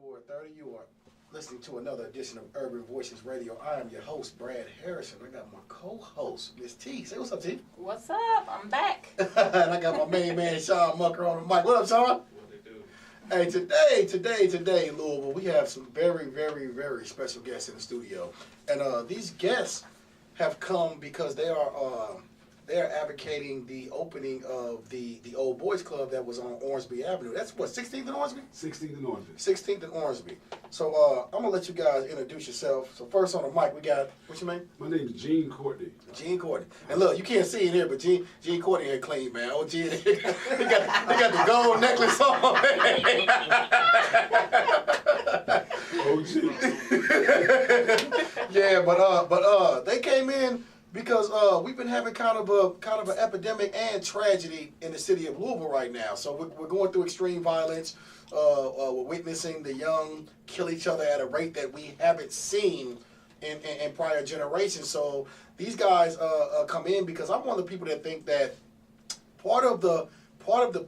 4:30. You are listening to another edition of Urban Voices Radio. I am your host, Brad Harrison. I got my co-host, Miss T. Say what's up, T. What's up? I'm back. And I got my main man, Sean Mucker, on the mic. What up, Sean? What they do? Hey, today in Louisville, we have some very, very, very special guests in the studio. And these guests have come because they are advocating the opening of the old boys club that was on Ormsby Avenue. That's what, 16th and Ormsby? 16th and Ormsby. 16th and Ormsby. So I'm gonna let you guys introduce yourself. So first on the mic, we got, what's your name? My name is Gene Courtney. Gene Courtney. And look, you can't see it here, but Gene Courtney here clean, man. Oh, Gene, they got the gold necklace on. Oh, gee. Yeah, but they came in because we've been having kind of an epidemic and tragedy in the city of Louisville right now. So we're going through extreme violence. We're witnessing the young kill each other at a rate that we haven't seen in prior generations. So these guys come in because I'm one of the people that think that part of the problem.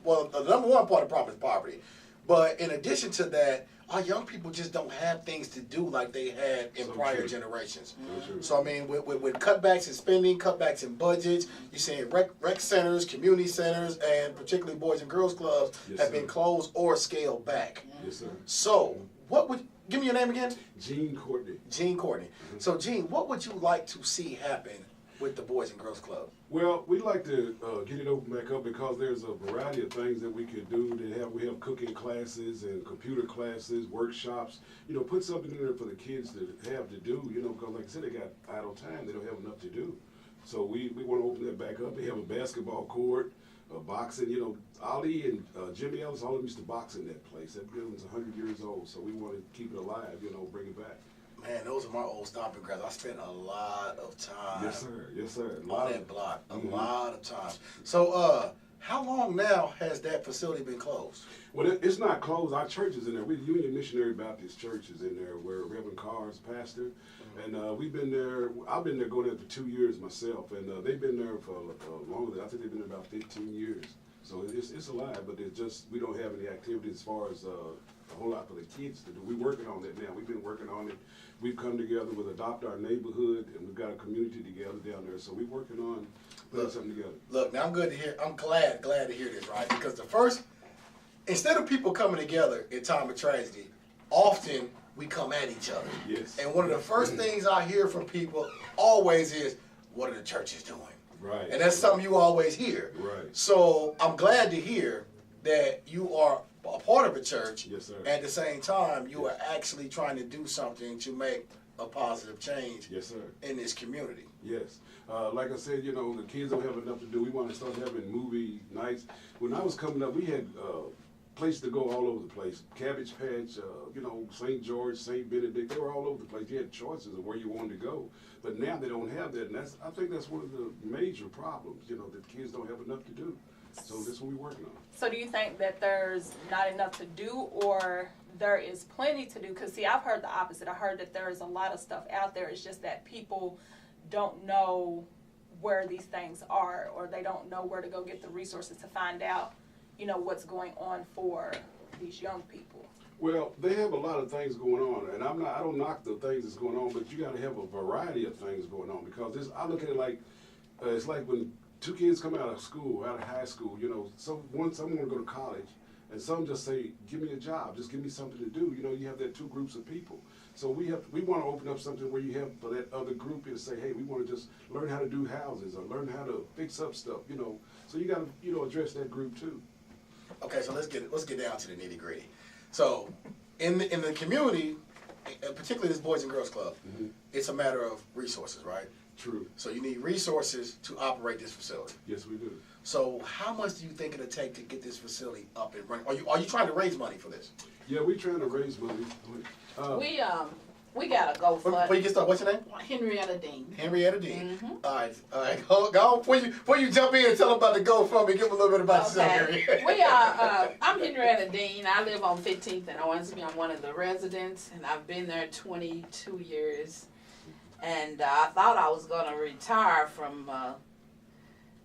Well, the number one part of the problem is poverty. But in addition to that, our young people just don't have things to do like they had in prior generations. So I mean, with cutbacks in spending, cutbacks in budgets, you're seeing rec centers, community centers, and particularly boys and girls clubs have been closed or scaled back. Yes, sir. So give me your name again? Gene Courtney. Gene Courtney. So Gene, what would you like to see happen with the Boys and Girls Club? Well, we'd like to get it open back up because there's a variety of things that we could do. We have cooking classes and computer classes, workshops. You know, put something in there for the kids to have to do. You know, because like I said, they got idle time. They don't have enough to do. So we want to open that back up. They have a basketball court, boxing. You know, Ali and Jimmy Ellis, all of them used to box in that place. That building's 100 years old. So we want to keep it alive. You know, bring it back. Man, those are my old stomping grounds. I spent a lot of time. Yes, sir. Yes, sir. On that block. A lot of times. So, how long now has that facility been closed? Well, it's not closed. Our church is in there. The Union Missionary Baptist Church is in there, where Reverend Carr is pastor. And we've been there. I've been there going there for 2 years myself. And they've been there for longer. I think they've been there about 15 years. So it's alive, but it's just we don't have any activity as far as a whole lot for the kids to do. We're working on that now. We've been working on it. We've come together with Adopt Our Neighborhood, and we've got a community together down there. So we're working on putting something together. Look, now I'm good to hear. I'm glad to hear this, right? Because instead of people coming together in time of tragedy, often we come at each other. Yes. And one of the first things I hear from people always is, "What are the churches doing?" Right. And that's something you always hear. Right. So I'm glad to hear that you are a part of a church. Yes, sir. At the same time, you are actually trying to do something to make a positive change. Yes, sir. In this community. Yes. Like I said, you know, the kids don't have enough to do. We want to start having movie nights. When I was coming up, we had places to go all over the place. Cabbage Patch, you know, St. George, St. Benedict, they were all over the place. You had choices of where you wanted to go. But now they don't have that, and I think that's one of the major problems, you know, that kids don't have enough to do. So that's what we're working on. So do you think that there's not enough to do, or there is plenty to do? Because, see, I've heard the opposite. I heard that there is a lot of stuff out there. It's just that people don't know where these things are, or they don't know where to go get the resources to find out, you know, what's going on for these young people. Well, they have a lot of things going on, and I don't knock the things that's going on, but you got to have a variety of things going on, because I look at it like it's like when two kids come out of school, out of high school, you know, some want to go to college, and some just say, "Give me a job, just give me something to do." You know, you have that two groups of people. So we want to open up something where you have for that other group and say, "Hey, we want to just learn how to do houses or learn how to fix up stuff." You know, so you got to, you know, address that group too. Okay, so let's get down to the nitty gritty. So, in the community, particularly this Boys and Girls Club, it's a matter of resources, right? True. So you need resources to operate this facility. Yes, we do. So how much do you think it'll take to get this facility up and running? Are you trying to raise money for this? Yeah, we're trying to raise money. We got to go for Before you get started, what's your name? Henrietta Dean. Henrietta Dean. All right. Go on. Before you jump in and tell them about the GoFundMe, give them a little bit about yourself, Henrietta. We are. I'm Henrietta Dean. I live on 15th and Ormsby. I'm one of the residents, and I've been there 22 years. And I thought I was going to retire from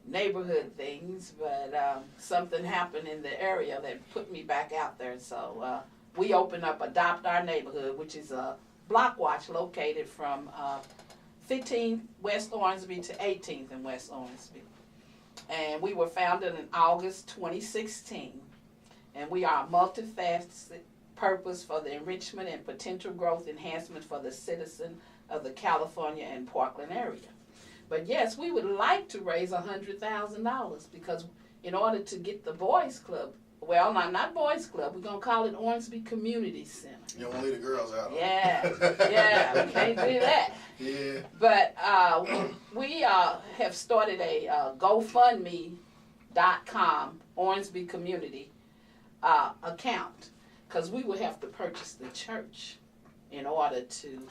neighborhood things, but something happened in the area that put me back out there. So we opened up Adopt Our Neighborhood, which is a block watch located from 15th West Orangeby to 18th in West Orangeby. And we were founded in August 2016. And we are a multifaceted purpose for the enrichment and potential growth enhancement for the citizen of the California and Portland area. But yes, we would like to raise $100,000 because in order to get the Boys Club, well, not Boys Club, we're going to call it Orangeby Community Center. You don't want to leave the girls out. Yeah, yeah, we can't do that. Yeah. But we have started a GoFundMe.com Orangeby Community account because we would have to purchase the church in order to.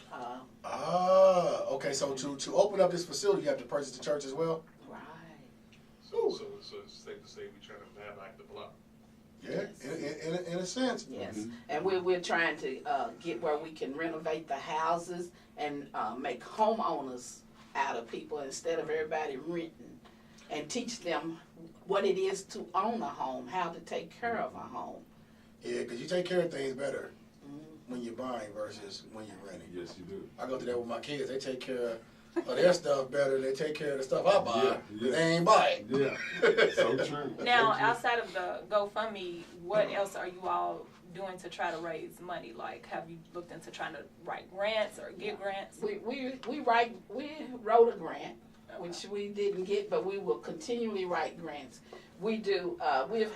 Okay. So to open up this facility, you have to purchase the church as well. Right. So it's safe to say we're trying to map like the block. Yeah, Yes. in a sense. Yes, and we're trying to get where we can renovate the houses and make homeowners out of people instead of everybody renting, and teach them what it is to own a home, how to take care of a home. Yeah, because you take care of things better when you're buying versus when you're renting. Yes, you do. I go through that with my kids. They take care of their stuff better than they take care of the stuff I buy. Yeah. They ain't buy it. Yeah, so true. Now, So true. outside of the GoFundMe, what else are you all doing to try to raise money? Like, have you looked into trying to write grants or get grants? We wrote a grant, which we didn't get, but we will continually write grants. We do. We're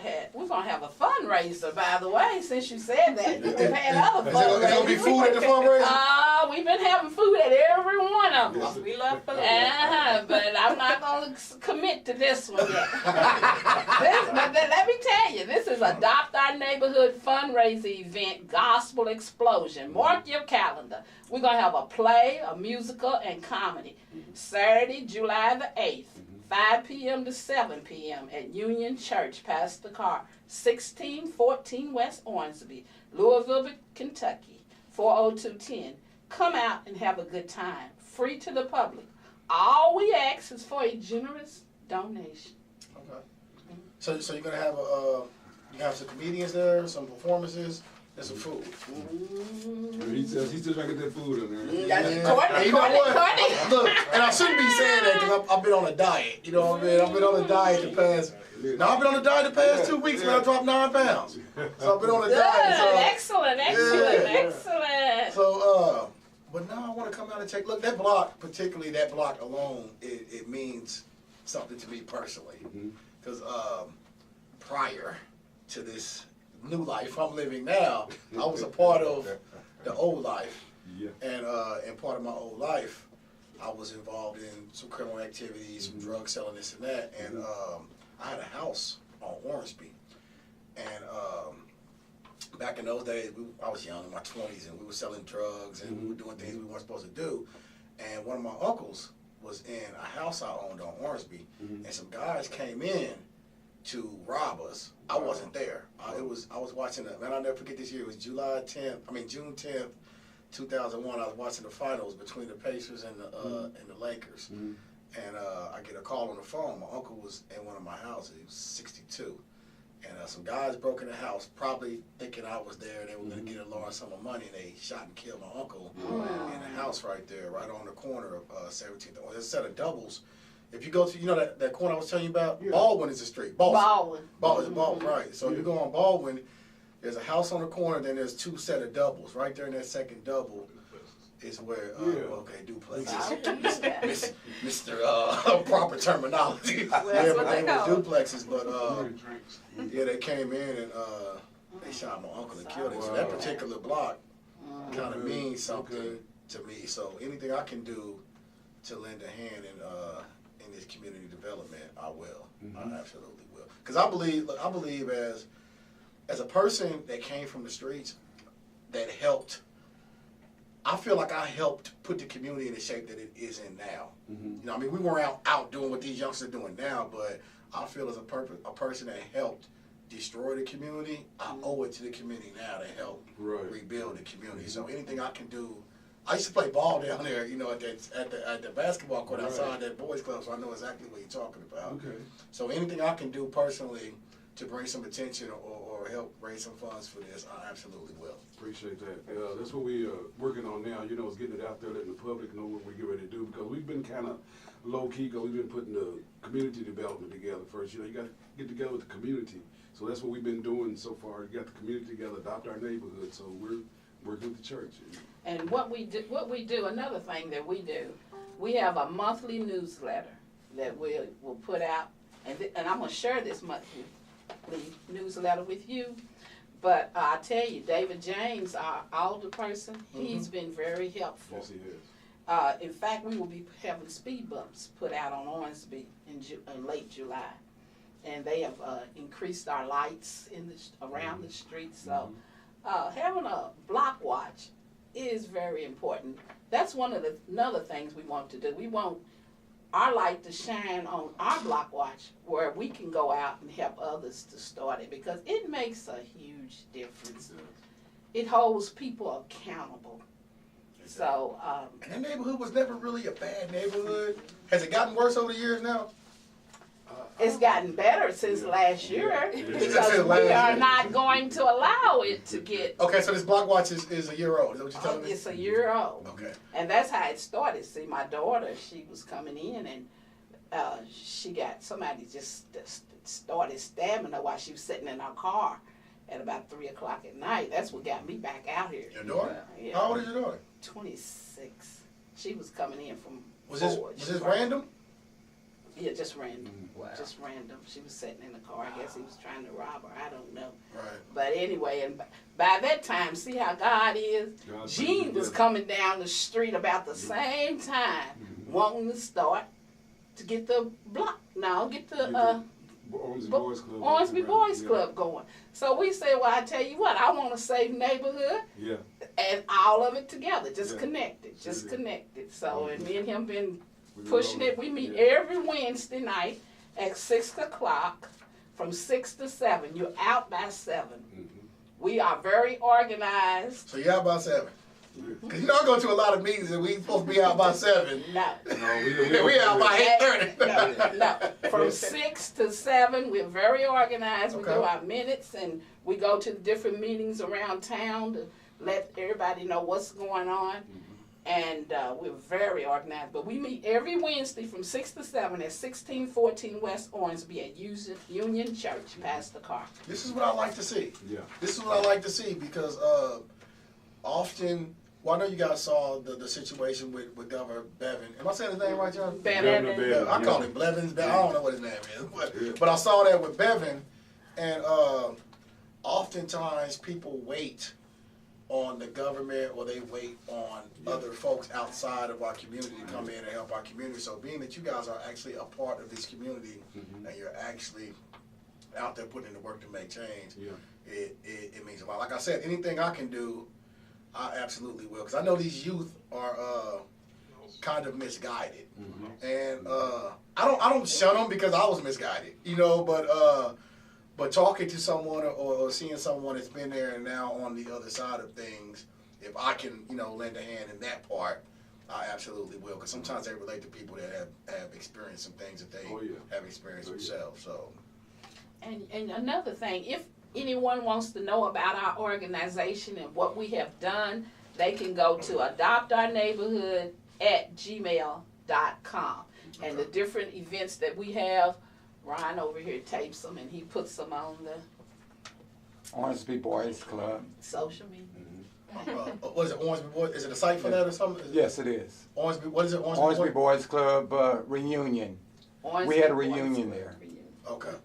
gonna have a fundraiser, by the way. Since you said that, we've had other Is there gonna be fundraisers. food at the fundraiser? We've been having food at every one of them. We love food. But I'm not gonna commit to this one yet. But let me tell you, this is Adopt Our Neighborhood fundraising event, Gospel Explosion. Mark your calendar. We're gonna have a play, a musical, and comedy. Saturday, July the 8th. 5 p.m. to 7 p.m. at Union Church, Pastor Carr, 1614 West Orangeby, Louisville, Kentucky, 40210. Come out and have a good time. Free to the public. All we ask is for a generous donation. Okay. So you're gonna have some comedians there, some performances, and some food. He's still trying to get that food in there. Yeah. Courtney, And you know what? Courtney. Look, and I shouldn't be saying that because I've been on a diet. You know what I mean? I've been on a diet the past. Now I've been on a diet the past 2 weeks, man. I dropped 9 pounds. So I've been on a Good. diet. So, Excellent. So, but now I want to come out and check. Look, that block, particularly that block alone, it means something to me personally. Because prior to this new life I'm living now, I was a part of the old life. Yeah. And part of my old life, I was involved in some criminal activities, some drug selling, this and that. And I had a house on Orangeby. And back in those days, I was young, in my 20s, and we were selling drugs, and we were doing things we weren't supposed to do. And one of my uncles was in a house I owned on Orangeby, and some guys came in to rob us. I wasn't there. I was watching it. Man, I'll never forget this year. It was June 10th, 2001. I was watching the finals between the Pacers and the Lakers. And I get a call on the phone. My uncle was in one of my houses. He was 62. And some guys broke in the house, probably thinking I was there. They were going to get a large sum of money. And they shot and killed my uncle in the house right there, right on the corner of 17th. There's a set of doubles. If you go to, that corner I was telling you about, Baldwin is the street. Baldwin, right. So if you go on Baldwin, there's a house on the corner, then there's 2 set of doubles. Right there in that second double is where, duplexes. Mr. Proper terminology. Well, that's what they call them. Duplexes, but they came in and they shot my uncle and killed him. So that particular block kind of means something to me. So anything I can do to lend a hand in this community development, I will. I absolutely will. Because I believe as a person that came from the streets, that helped. I feel like I helped put the community in the shape that it is in now. We weren't out doing what these youngsters are doing now, but I feel as a person that helped destroy the community, I owe it to the community now to help rebuild the community. So anything I can do. I used to play ball down there, at the basketball court outside that boys club, so I know exactly what you're talking about. Okay. So anything I can do personally to bring some attention or help raise some funds for this, I absolutely will. Appreciate that. That's what we working on now. You know, is getting it out there, letting the public know what we get ready to do, because we've been kind of low key. Because we've been putting the community development together first. You know, you got to get together with the community. So that's what we've been doing so far. We got the community together, adopt our neighborhood. So we're working with the church. And what we do, another thing that we do, we have a monthly newsletter that we'll put out, and I'm gonna share this monthly newsletter with you. But I tell you, David James, our older person, he's been very helpful. Yes, he is. In fact, we will be having speed bumps put out on Owensby in late July, and they have increased our lights around the street. So having a block watch is very important. That's one of another things we want to do. We want our light to shine on our block watch where we can go out and help others to start it, because it makes a huge difference. It holds people accountable. So, and that neighborhood was never really a bad neighborhood. Has it gotten worse over the years now? it's gotten better since last year because Since last we are year. not going to allow it to get. Okay, so this block watch is a year old. Is that what you're telling me? It's a year old. Okay. And that's how it started. See, my daughter, she was coming in and she got, somebody just started stabbing her while she was sitting in her car at about 3 o'clock at night. That's what got me back out here. Your daughter? Yeah. How old is your daughter? 26. She was coming in from Was Ford. this random? Yeah, just random. Wow. Just random. She was sitting in the car. I guess he was trying to rob her. I don't know. Right. But anyway, and by that time, see how God is? God Gene was coming down the street about the same time, wanting to start to get the block. No, get the Ormsby Boys Club. Ormsby Boys Club going. So we said, well, I tell you what, I want a safe neighborhood. Yeah. And all of it together, just Yeah. connected, just Yeah. connected. So, and me and him been We pushing roll it. We meet Yeah. every Wednesday night at 6 o'clock, from 6 to 7. You're out by 7. Mhm. We are very organized. So you're out by 7. Because you know I go to a lot of meetings and we supposed to be out by 7. No. No, We out by 8:30. No, from 6 to 7, we're very organized. We Okay. do our minutes and we go to the different meetings around town to let everybody know what's going on. And we're very organized. But we meet every Wednesday from 6 to 7 at 1614 West Ormsby at Union Church, past the car. This is what I like to see. Yeah. This is what I like to see because often, well, I know you guys saw the situation with Governor Bevin. Am I saying his name right, John? Bevin. Governor Bevin, I call yeah. him Blevins. I don't know what his name is, but I saw that with Bevin, and oftentimes people wait on the government or they wait on other folks outside of our community to come in and help our community. So being that you guys are actually a part of this community and you're actually out there putting in the work to make change, Yeah. it means a lot. Like I said, anything I can do, I absolutely will. Because I know these youth are kind of misguided. And I don't shun them because I was misguided, you know, but talking to someone or seeing someone that's been there and now on the other side of things, if I can, you know, lend a hand in that part, I absolutely will. Because sometimes they relate to people that have experienced some things that they have experienced themselves. So. And another thing, if anyone wants to know about our organization and what we have done, they can go to adoptourneighborhood@gmail.com. And the different events that we have, Ryan over here tapes them and he puts them on the Ormsby Boys Club. social media. What is it, Ormsby Boys? Is it a site for that or something? Yes, it is. Ormsby, what is it, Ormsby Ormsby Boys? Boys Club reunion. Ormsby We had a Boys reunion Club there. reunion. Okay.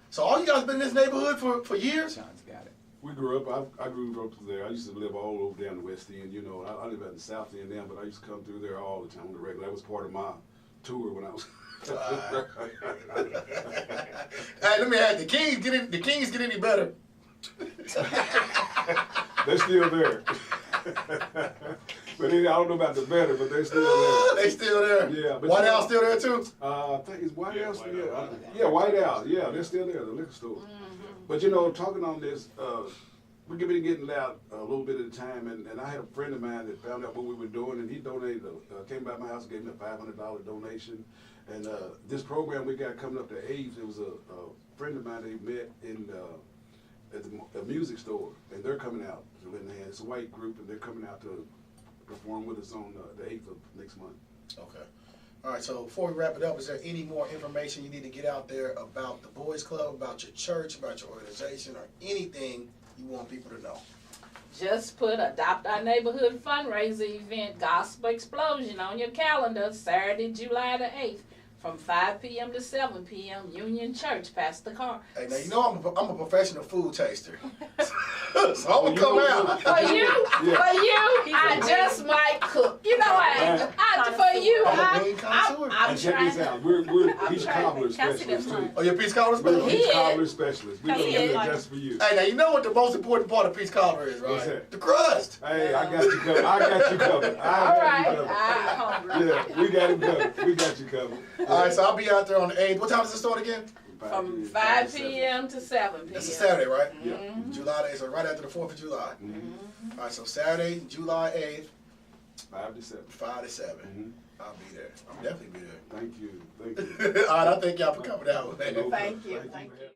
So all you guys been in this neighborhood for years? Sean's got it. We grew up, I grew up there. I used to live all over down the West End, you know. I live out in the South End now, but I used to come through there all the time on the regular. That was part of my tour when I was. Hey, let me ask, the Kings get any better? They're still there. But I don't know about the better, but they're still there. They still there? Yeah, but White you know- House still there too? I think it's White House. White Yeah, House. yeah, White House. Yeah, they're still there, the liquor store. But you know, talking on this, we're getting out a little bit at a time, and I had a friend of mine that found out what we were doing, and he donated, came by my house and gave me a $500 donation. And this program we got coming up the 8th, it was a friend of mine they met in at a music store, and they're coming out. It's a white group, and they're coming out to perform with us on the 8th of next month. Okay. All right, so before we wrap it up, is there any more information you need to get out there about the Boys Club, about your church, about your organization, or anything you want people to know? Just put Adopt Our Neighborhood fundraiser event, Gospel Explosion, on your calendar, Saturday, July the 8th, from 5 p.m. to 7 p.m., Union Church, Pastor Carr. Hey, now you know I'm a professional food taster, so I'm gonna come out. For you, I just might cook. You know what? For you, I'm Check this trying. out. We're peach cobbler specialists too. Oh, your peach cobbler We're specialist? peach cobbler specialists. We're gonna do that just for you. Hey, now you know what the most important part of peach cobbler is, right? What's that? The crust. Hey, I got you covered. I got you covered. Yeah, we got him covered. We got you covered. All right, so I'll be out there on the 8th. What time does it start again? From 5 p.m. to 7 p.m. It's a Saturday, right? Yeah. July 8th, so right after the 4th of July. Mm-hmm. All right, so Saturday, July 8th, 5 to 7. 5 to 7. Mm-hmm. I'll be there. I'll definitely be there. Thank you. Thank you. All right, I thank y'all for coming out. No problem. Thank you. Thank you.